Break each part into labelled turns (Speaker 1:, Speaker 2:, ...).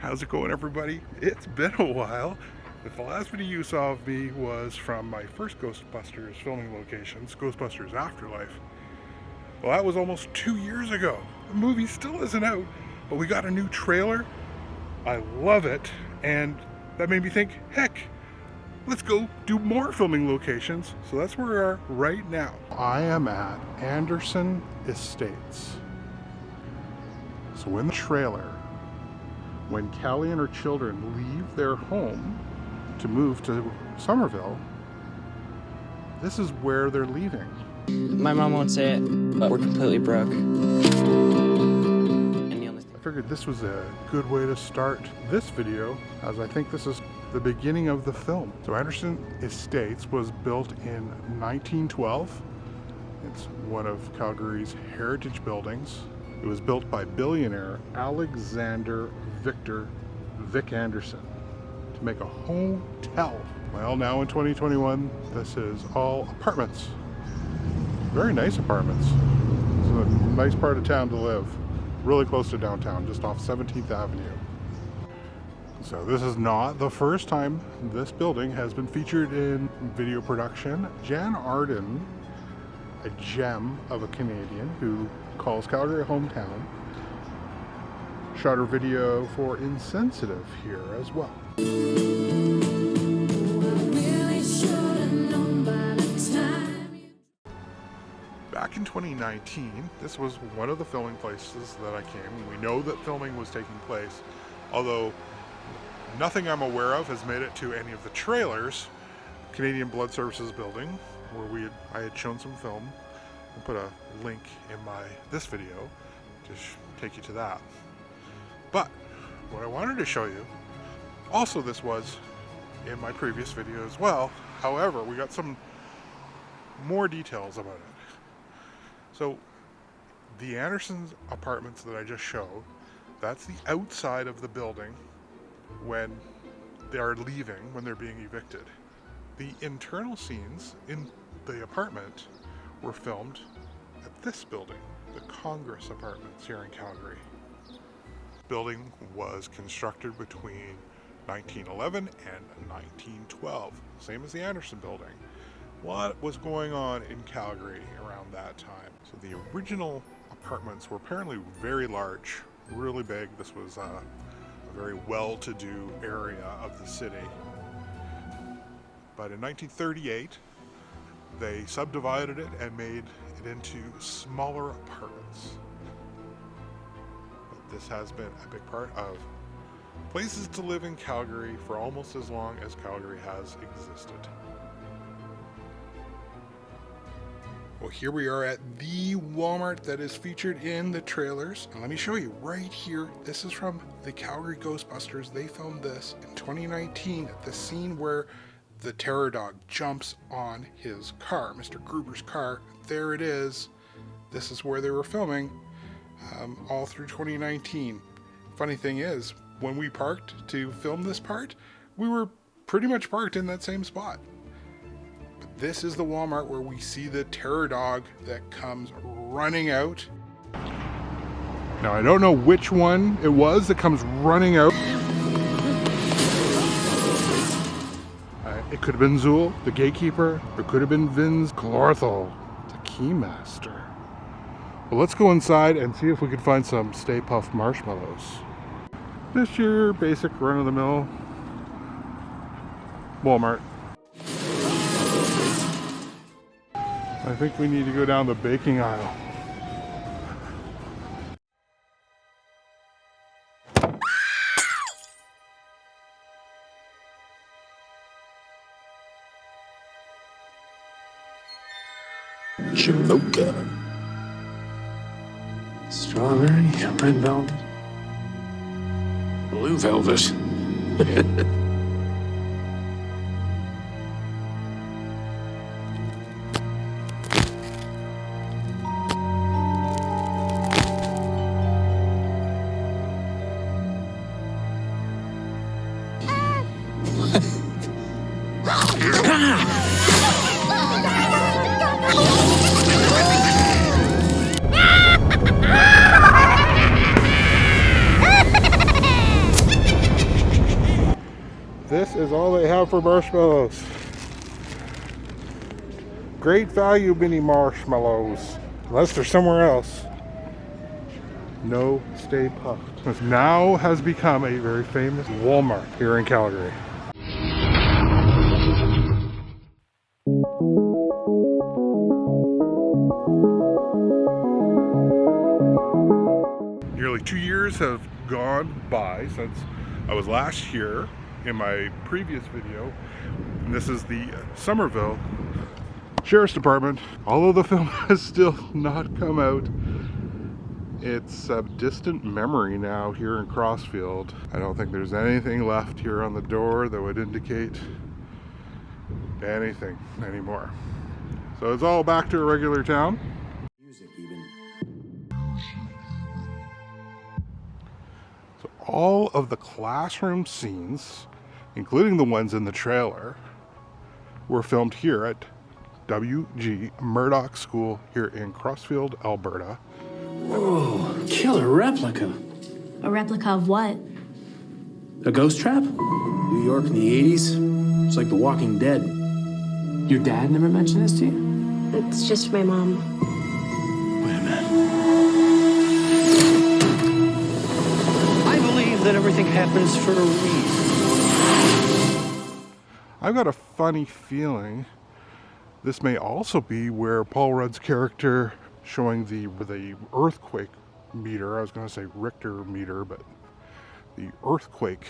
Speaker 1: How's it going, everybody? It's been a while. The last video you saw of me was from my first Ghostbusters filming locations, Ghostbusters Afterlife. Well, that was almost 2 years ago. The movie still isn't out, but we got a new trailer. I love it, and that made me think, heck, let's go do more filming locations. So that's where we are right now. I am at Anderson Estates. So in the trailer, when Callie and her children leave their home to move to Summerville, this is where they're leaving.
Speaker 2: My mom won't say it, but we're completely broke.
Speaker 1: I figured this was a good way to start this video, as I think this is the beginning of the film. So Anderson Estates was built in 1912. It's one of Calgary's heritage buildings. It was built by billionaire Alexander Vic Anderson to make a hotel. Well, now in 2021, this is all apartments. Very nice apartments. It's a nice part of town to live. Really close to downtown, just off 17th Avenue. So this is not the first time this building has been featured in video production. Jan Arden, a gem of a Canadian who calls Calgary a hometown, shot her video for Insensitive here as well. Back in 2019, this was one of the filming places that I came. We know that filming was taking place, although nothing I'm aware of has made it to any of the trailers. Canadian Blood Services building, where I had shown some film. I'll put a link in this video to take you to that. But what I wanted to show you, also this was in my previous video as well. However, we got some more details about it. So the Anderson's apartments that I just showed, that's the outside of the building when they are leaving, when they're being evicted. The internal scenes in the apartment were filmed at this building, the Congress Apartments here in Calgary. The building was constructed between 1911 and 1912, same as the Anderson building. What was going on in Calgary around that time? So the original apartments were apparently very large, really big. This was a very well-to-do area of the city. But in 1938, they subdivided it and made it into smaller apartments. But this has been a big part of places to live in Calgary for almost as long as Calgary has existed. Well, here we are at the Walmart that is featured in the trailers. And let me show you right here. This is from the Calgary Ghostbusters. They filmed this in 2019 at the scene where the terror dog jumps on his car, Mr. Gruber's car. There it is. This is where they were filming all through 2019. Funny thing is, when we parked to film this part, we were pretty much parked in that same spot. But this is the Walmart where we see the terror dog that comes running out. Now, I don't know which one it was that comes running out. It could have been Zool, the gatekeeper, or it could have been Vince Glorthal, the keymaster. Well, let's go inside and see if we can find some Stay Puft marshmallows. Just your basic run-of-the-mill Walmart. I think we need to go down the baking aisle.
Speaker 3: Jamocha. Strawberry, red velvet, blue velvet.
Speaker 1: is all they have for marshmallows. Great value mini marshmallows. Unless they're somewhere else. No, stay puffed. This now has become a very famous Walmart here in Calgary. Nearly 2 years have gone by since I was last here in my previous video. And this is the Summerville Sheriff's Department. Although the film has still not come out, it's a distant memory now here in Crossfield. I don't think there's anything left here on the door that would indicate anything anymore. So it's all back to a regular town.
Speaker 4: Music even.
Speaker 1: So all of the classroom scenes, including the ones in the trailer, were filmed here at W.G. Murdoch School here in Crossfield, Alberta.
Speaker 4: Oh, killer replica.
Speaker 5: A replica of what?
Speaker 4: A ghost trap? New York in the 80s. It's like The Walking Dead. Your dad never mentioned this to you?
Speaker 5: It's just my mom.
Speaker 4: Wait a minute.
Speaker 6: I believe that everything happens for a reason.
Speaker 1: I've got a funny feeling this may also be where Paul Rudd's character showing the earthquake meter, I was going to say Richter meter, but the earthquake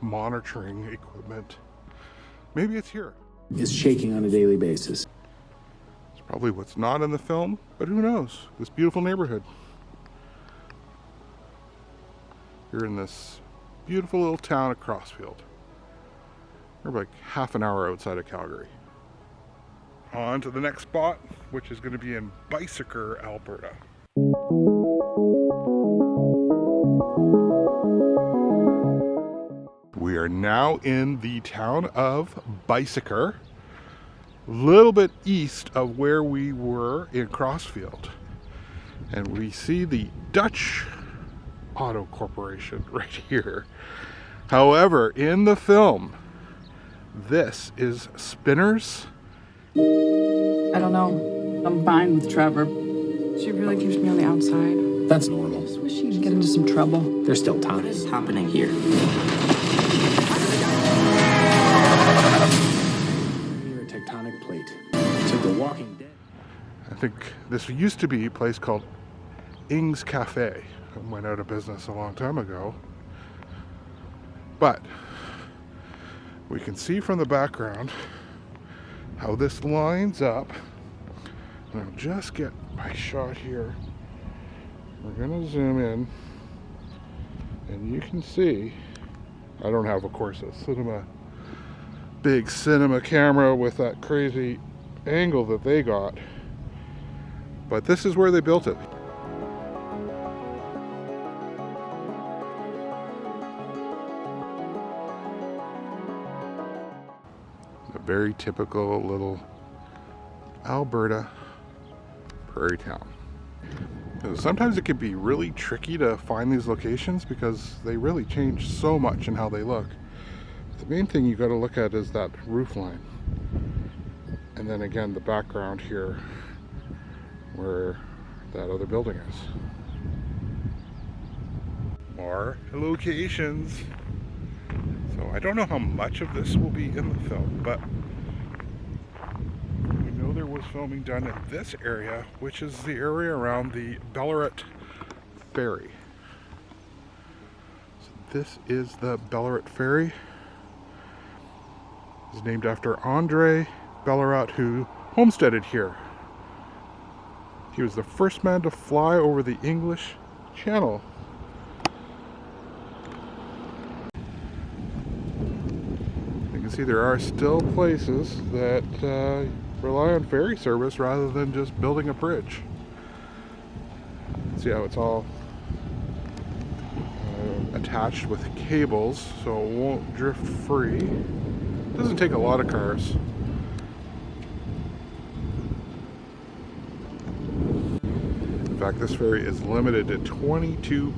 Speaker 1: monitoring equipment, maybe it's here.
Speaker 4: Is shaking on a daily basis.
Speaker 1: It's probably what's not in the film, but who knows? This beautiful neighborhood. You're in this beautiful little town of Crossfield. We're like half an hour outside of Calgary. On to the next spot, which is going to be in Bisker Alberta. We are now in the town of Bisker, a little bit east of where we were in Crossfield. And we see the Dutch Auto Corporation right here. However, in the film, this is Spinners.
Speaker 7: I don't know. I'm fine with Trevor. She really keeps me on the outside.
Speaker 4: That's normal.
Speaker 7: I wish she'd get into some trouble.
Speaker 4: There's still time.
Speaker 2: What is happening here?
Speaker 4: Near a tectonic plate. It's like The Walking Dead.
Speaker 1: I think this used to be a place called Ing's Cafe. It went out of business a long time ago. But we can see from the background how this lines up. And I'll just get my shot here. We're gonna zoom in, and you can see, I don't have, of course, a big cinema camera with that crazy angle that they got, but this is where they built it. A very typical little Alberta prairie town. Sometimes it can be really tricky to find these locations because they really change so much in how they look. The main thing you got to look at is that roof line, and then again the background here where that other building is. More locations. So I don't know how much of this will be in the film, but we know there was filming done in this area, which is the area around the Ballarat Ferry. So this is the Ballarat Ferry. It's named after Andre Ballarat, who homesteaded here. He was the first man to fly over the English Channel. You can see there are still places that rely on ferry service rather than just building a bridge. See how it's all attached with cables so it won't drift free. It doesn't take a lot of cars. In fact, this ferry is limited to 22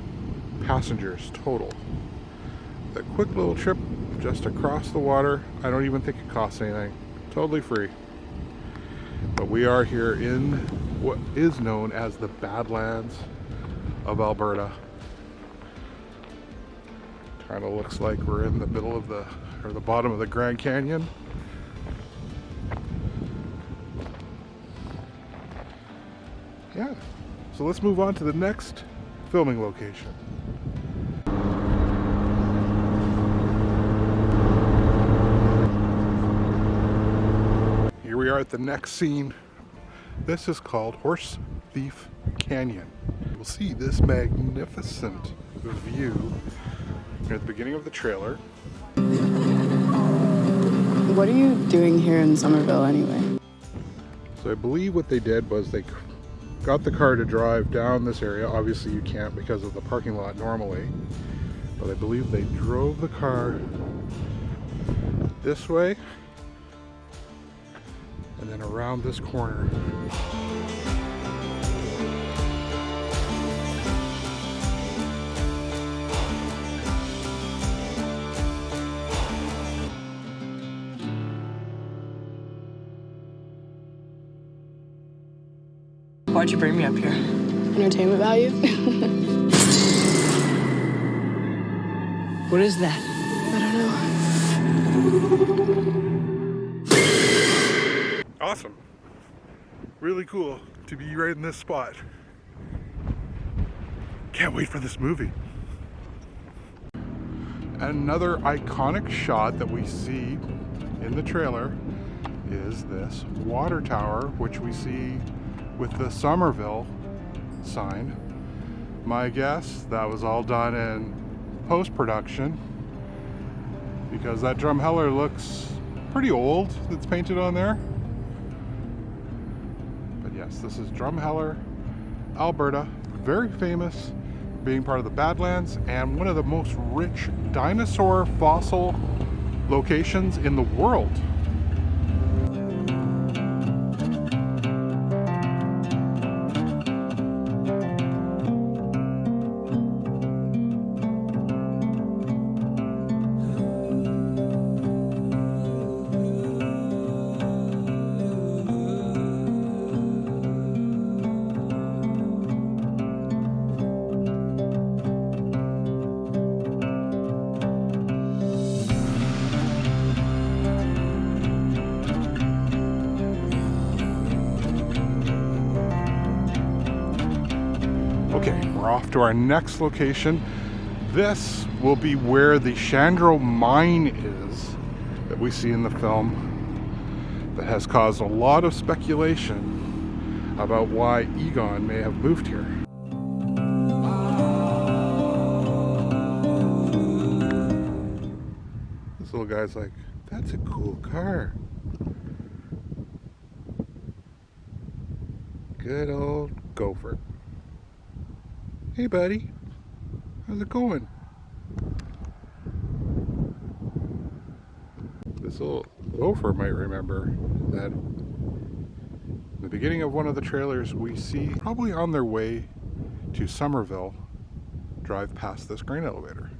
Speaker 1: passengers total. A quick little trip just across the water. I don't even think it costs anything. Totally free. But we are here in what is known as the Badlands of Alberta. Kind of looks like we're in the middle of the bottom of the Grand Canyon. Yeah, so let's move on to the next filming location. Here we are at the next scene. This is called Horse Thief Canyon. You'll see this magnificent view near the beginning of the trailer.
Speaker 7: What are you doing here in Summerville anyway?
Speaker 1: So I believe what they did was they got the car to drive down this area. Obviously you can't because of the parking lot normally, but I believe they drove the car this way and then around this corner.
Speaker 2: Why'd you bring me up here?
Speaker 7: Entertainment value?
Speaker 2: What is that?
Speaker 7: I don't know.
Speaker 1: Awesome. Really cool to be right in this spot. Can't wait for this movie. Another iconic shot that we see in the trailer is this water tower, which we see with the Summerville sign. My guess, that was all done in post-production because that Drumheller looks pretty old that's painted on there. But yes, this is Drumheller, Alberta, very famous being part of the Badlands and one of the most rich dinosaur fossil locations in the world. Okay, we're off to our next location. This will be where the Chandro mine is that we see in the film that has caused a lot of speculation about why Egon may have moved here. This little guy's like, that's a cool car. Good old Gopher. Hey buddy, how's it going? This little Gopher might remember that in the beginning of one of the trailers we see, probably on their way to Summerville, drive past this grain elevator.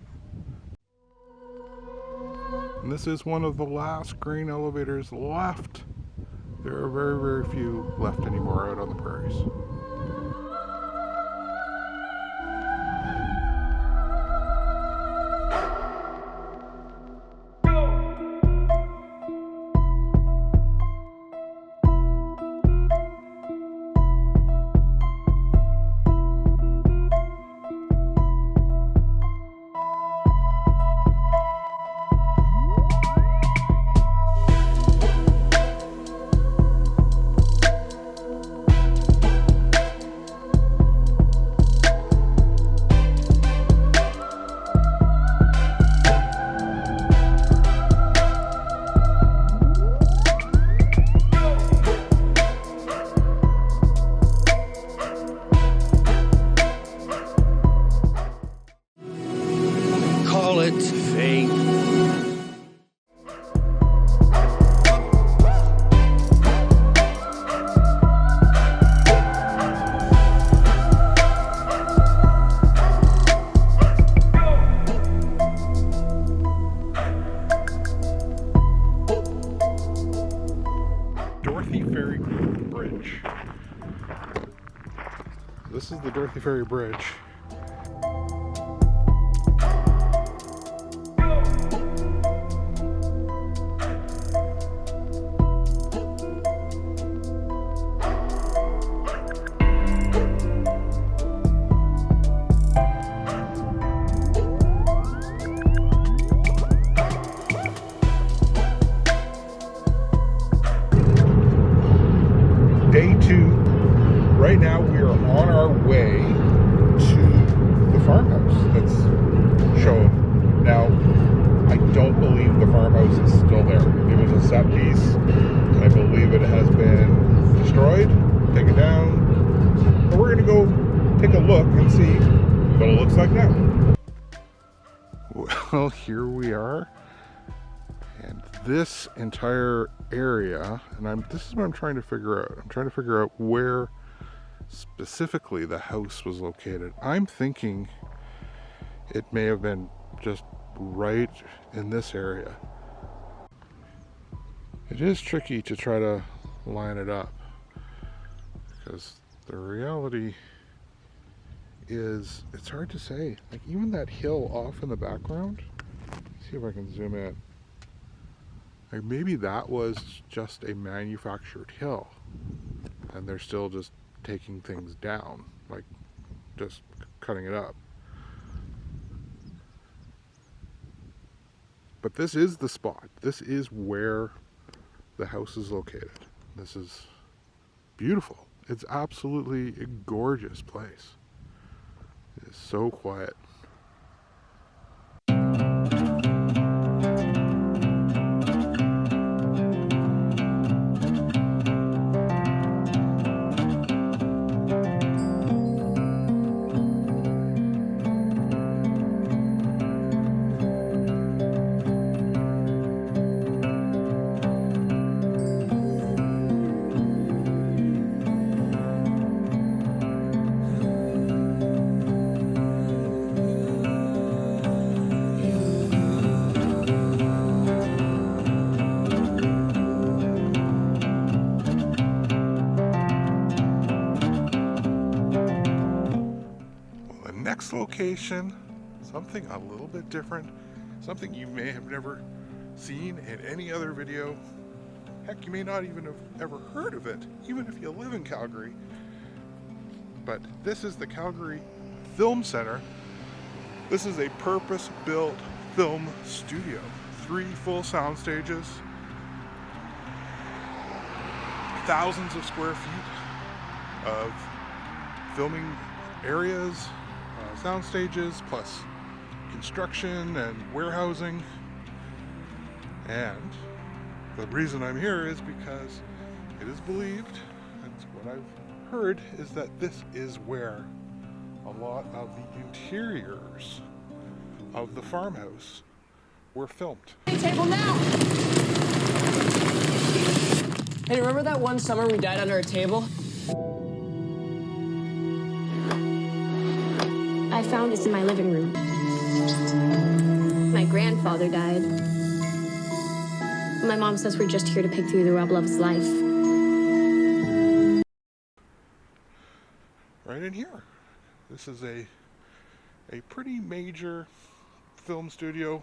Speaker 1: And this is one of the last grain elevators left. There are very, very few left anymore out on the prairies. Ferry Bridge. This is the Dorthy Ferry Bridge. Day 2. Right now we are on our way to the farmhouse that's shown. Now, I don't believe the farmhouse is still there. It was a set piece. I believe it has been destroyed, taken down. But we're going to go take a look and see what it looks like now. Well, here we are. And this entire area, and this is what I'm trying to figure out. I'm trying to figure out where specifically the house was located. I'm thinking it may have been just right in this area. It is tricky to try to line it up because the reality is it's hard to say. Like even that hill off in the background, let's see if I can zoom in. Like maybe that was just a manufactured hill and they're still just taking things down, like just cutting it up. But this is the spot. This is where the house is located. This is beautiful. It's absolutely a gorgeous place. It is so quiet. Next location, something a little bit different, something you may have never seen in any other video. Heck, you may not even have ever heard of it, even if you live in Calgary. But this is the Calgary Film Center. This is a purpose-built film studio. 3 full sound stages, thousands of square feet of filming areas, sound stages, plus construction and warehousing. And the reason I'm here is because it is believed, that's what I've heard, is that this is where a lot of the interiors of the farmhouse were filmed.
Speaker 2: Table now! Hey, remember that one summer we died under a table?
Speaker 5: I found this in my living room. My grandfather died. My mom says we're just here to pick through the rubble of his life.
Speaker 1: Right in here. This is a pretty major film studio.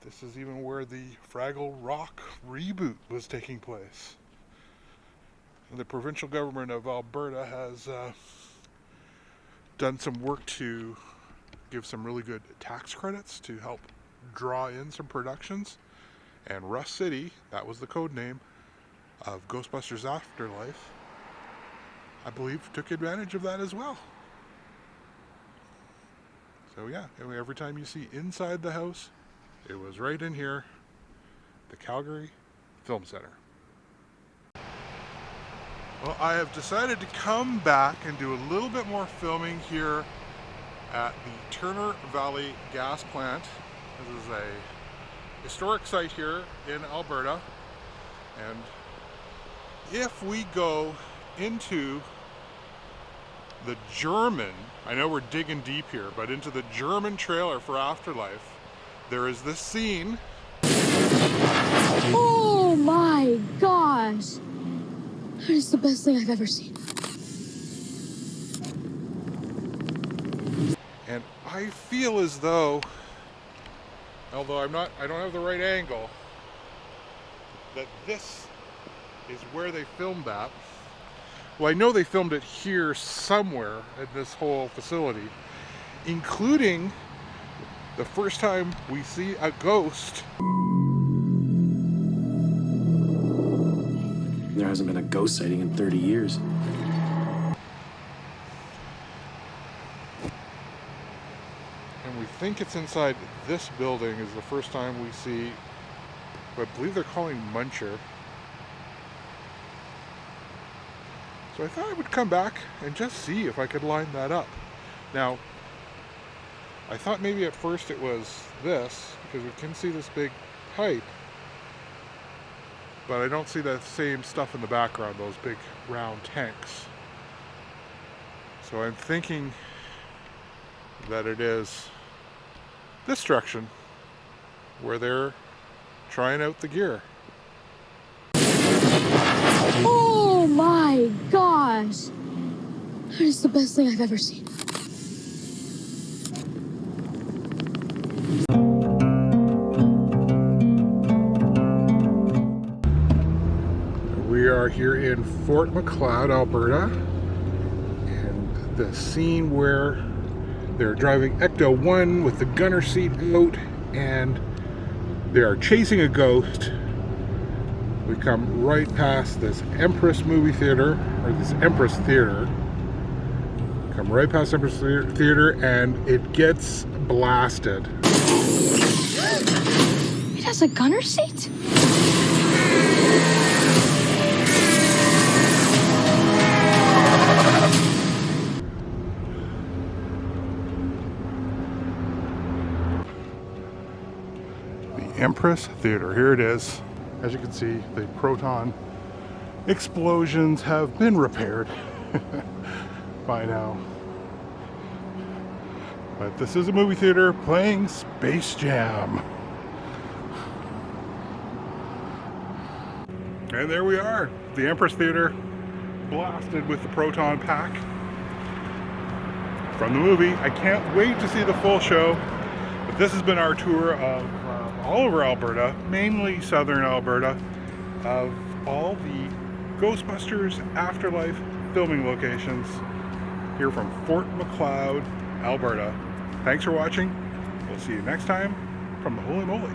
Speaker 1: This is even where the Fraggle Rock reboot was taking place. And the provincial government of Alberta has done some work to give some really good tax credits to help draw in some productions. And Rust City, that was the code name of Ghostbusters Afterlife, I believe took advantage of that as well. So yeah, every time you see inside the house, it was right in here, the Calgary Film Center. Well, I have decided to come back and do a little bit more filming here at the Turner Valley Gas Plant. This is a historic site here in Alberta. And if we go into the German, I know we're digging deep here, but into the German trailer for Afterlife, there is this scene.
Speaker 5: Oh my gosh! It's the best thing I've ever seen.
Speaker 1: And I feel as though, although I don't have the right angle, that this is where they filmed that. Well, I know they filmed it here somewhere at this whole facility, including the first time we see a ghost.
Speaker 4: There hasn't been a ghost sighting in 30 years.
Speaker 1: And we think it's inside this building is the first time we see what I believe they're calling Muncher. So I thought I would come back and just see if I could line that up. Now, I thought maybe at first it was this, because we can see this big pipe, but I don't see that same stuff in the background, those big round tanks. So I'm thinking that it is this direction where they're trying out the gear.
Speaker 5: Oh my gosh! That is the best thing I've ever seen.
Speaker 1: We are here in Fort Macleod, Alberta, and the scene where they're driving Ecto 1 with the gunner seat out and they are chasing a ghost. We come right past this Empress movie theater, or this Empress theater. Come right past Empress theater and it gets blasted.
Speaker 5: It has a gunner seat?
Speaker 1: Empress Theater. Here it is. As you can see, the proton explosions have been repaired by now. But this is a movie theater playing Space Jam. And there we are, the Empress Theater blasted with the proton pack from the movie. I can't wait to see the full show. But this has been our tour of all over Alberta, mainly southern Alberta, of all the Ghostbusters Afterlife filming locations here from Fort Macleod, Alberta. Thanks for watching. We'll see you next time from the Holy Moly.